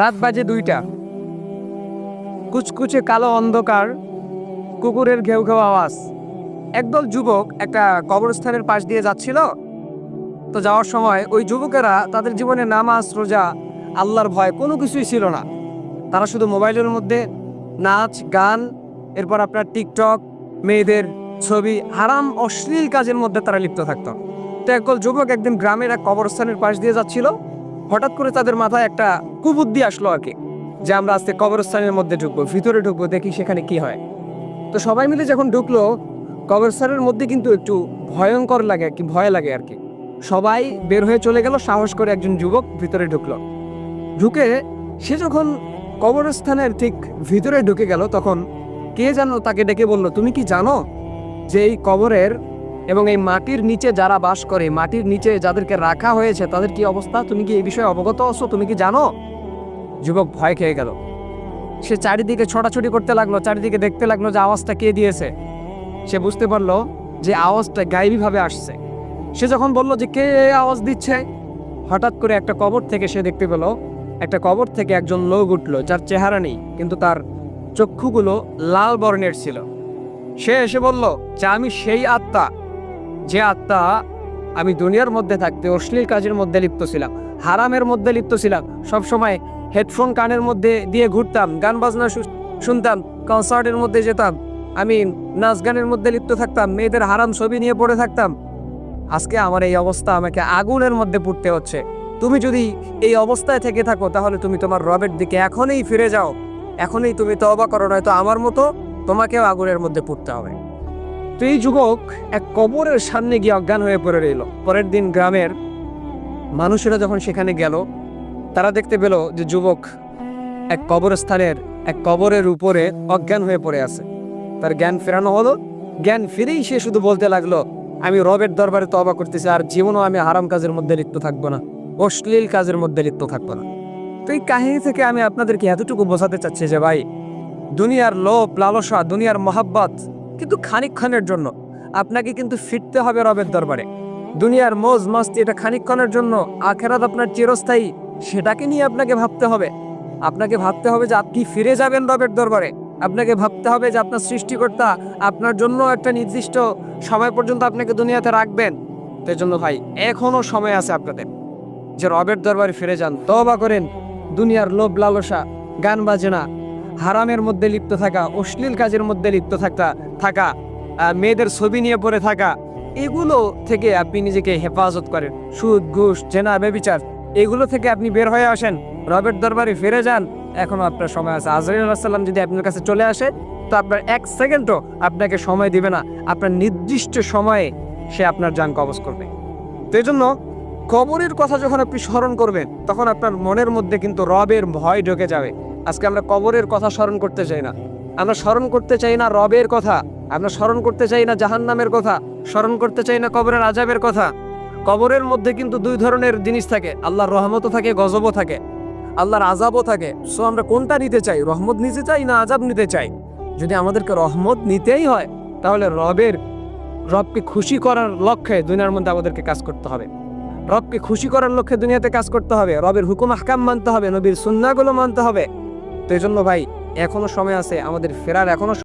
রাত বাজে 2টা। কুচকুচে কালো অন্ধকার, কুকুরের ঘেউ ঘেউ আওয়াজ। একদল যুবক একটা কবরস্থানের পাশ দিয়ে যাচ্ছিল। তো যাওয়ার সময় ওই যুবকেরা তাদের জীবনে নামাজ, রোজা, আল্লাহর ভয় কোনো কিছুই ছিল না। তারা শুধু মোবাইলের মধ্যে নাচ, গান, এরপর আপনার টিকটক, মেয়েদের ছবি, হারাম অশ্লীল কাজের মধ্যে তারা লিপ্ত থাকতো। তো একদল যুবক একদিন গ্রামের এক কবরস্থানের পাশ দিয়ে যাচ্ছিল। হঠাৎ করে তাদের মাথায় একটা কুবুদ্ধি আসলো আর কি, যে আমরা আজকে কবরস্থানের মধ্যে ঢুকবো, ভিতরে ঢুকবো, দেখি সেখানে কি হয়। তো সবাই মিলে যখন ঢুকলো, কবরস্থানের মধ্যে কিন্তু একটু ভয়ঙ্কর লাগে আর কি, ভয় লাগে আর কি। সবাই বের হয়ে চলে গেল, সাহস করে একজন যুবক ভিতরে ঢুকলো। ঢুকে সে যখন কবরস্থানের ঠিক ভিতরে ঢুকে গেল, তখন কে যেন তাকে ডেকে বলল, তুমি কি জানো যে এই কবরের এবং এই মাটির নিচে যারা বাস করে, মাটির নিচে যাদেরকে রাখা হয়েছে তাদের কি অবস্থা? তুমি কি এই বিষয়ে অবগত আছো? তুমি কি জানো? যুবক ভয় খেয়ে গেল। সে চারিদিকে ছোটাছুটি করতে লাগলো, চারিদিকে দেখতে লাগলো যে আওয়াজটা কে দিয়েছে। সে বুঝতে পারলো যে আওয়াজটা গায়েবীভাবে আসছে। সে যখন বলল যে কে আওয়াজ দিচ্ছে, হঠাৎ করে একটা কবর থেকে সে দেখতে পেল, একটা কবর থেকে একজন লোক উঠলো, যার চেহারা নেই কিন্তু তার চক্ষুগুলো লাল বর্ণের ছিল। সে এসে বলল যে আমি সেই আত্মা, যে আত্মা আমি দুনিয়ার মধ্যে থাকতে অশ্লীল কাজের মধ্যে লিপ্ত ছিলাম, হারামের মধ্যে লিপ্ত ছিলাম, সবসময় হেডফোন কানের মধ্যে দিয়ে ঘুরতাম, গান বাজনা শুনতাম, কনসার্টের মধ্যে যেতাম, আমি নাচ গানের মধ্যে লিপ্ত থাকতাম, মেয়েদের হারাম ছবি নিয়ে পড়ে থাকতাম। আজকে আমার এই অবস্থা, আমাকে আগুনের মধ্যে পড়তে হচ্ছে। তুমি যদি এই অবস্থায় থেকে থাকো, তাহলে তুমি তোমার রবের দিকে এখনই ফিরে যাও, এখনই তুমি তওবা করো, নয়তো আমার মতো তোমাকেও আগুনের মধ্যে পড়তে হবে। তো এই যুবক এক কবরের সামনে গিয়ে অজ্ঞান হয়ে পড়ে রইল। পরের দিন গ্রামের মানুষেরা যখন সেখানে গেল, তারা দেখতে পেল যে যুবক এক কবরস্থানের এক কবরের উপরে অজ্ঞান হয়ে পড়ে আছে। তার জ্ঞান ফেরানো হলো। জ্ঞান ফিরেই সে শুধু বলতে লাগলো, আমি রবের দরবারে তওবা করতেছি, আর জীবনও আমি হারাম কাজের মধ্যে লিপ্ত থাকবো না, অশ্লীল কাজের মধ্যে লিপ্ত থাকবো না। তো এই কাহিনী থেকে আমি আপনাদেরকে এতটুকু বোঝাতে চাচ্ছি যে ভাই, দুনিয়ার লোভ লালসা, দুনিয়ার মহাব্বত কিন্তু খানিকক্ষণের জন্য। আপনাকে কিন্তু ফিরতে হবে রবের দরবারে। দুনিয়ার মৌজ মস্তি এটা খানিকক্ষণের জন্য, আখেরাত আপনার চিরস্থায়ী, সেটাকে নিয়ে আপনাকে ভাবতে হবে। আপনাকে ভাবতে হবে যে আপনি ফিরে যাবেন রবের দরবারে। আপনাকে ভাবতে হবে যে আপনার সৃষ্টিকর্তা আপনার জন্য একটা নির্দিষ্ট সময় পর্যন্ত আপনাকে দুনিয়াতে রাখবেন। তো জন্য ভাই, এখনো সময় আছে আপনাদের যে রবের দরবারে ফিরে যান, তওবা করেন। দুনিয়ার লোভ লালসা, গান বাজনা, হারামের মধ্যে লিপ্ত থাকা, অশ্লীল কাজের মধ্যে লিপ্ত থাকা, মেয়েদের ছবি নিয়ে পড়ে থাকা, এগুলো থেকে আপনি নিজেকে হেফাজত করেন। সুদ, ঘুষ, জেনা, ব্যভিচার, এগুলো থেকে আপনি বের হয়ে আসেন, রবের দরবারে ফিরে যান। এখনো আপনার সময় আছে। আজরাইল আলাইহিস সালাম যদি আপনার কাছে চলে আসে, তো আপনার 1 সেকেন্ডও আপনাকে সময় দিবে না, আপনার নির্দিষ্ট সময়ে সে আপনার জান কবজ করবে। তো এই জন্য কবরের কথা যখন আপনি স্মরণ করবেন, তখন আপনার মনের মধ্যে কিন্তু রবের ভয় ঢুকে যাবে। আজকে আমরা কবরের কথা স্মরণ করতে চাই না। আমরা স্মরণ করতে চাই না রবের কথা, আমরা স্মরণ করতে চাই না জাহান্নামের কথা, স্মরণ করতে চাই না কবরের আযাবের কথা। কবরের মধ্যে কিন্তু 2 ধরনের জিনিস থাকে, আল্লাহর রহমতও থাকে, গজবও থাকে, আল্লাহর আযাবও থাকে। সো আমরা কোনটা নিতে চাই? রহমত নিতে চাই না আযাব নিতে চাই? যদি আমাদেরকে রহমত নিতেই হয়, তাহলে রবকে খুশি করার লক্ষ্যে দুনিয়ার মধ্যে আমাদেরকে কাজ করতে হবে। রবকে খুশি করার লক্ষ্যে দুনিয়াতে কাজ করতে হবে, রবের হুকুম আহকাম মানতে হবে, নবীর সুন্নাহগুলো মানতে হবে। তো এই জন্য ভাই, এখনো সময় আছে, আমাদের ফেরার এখনো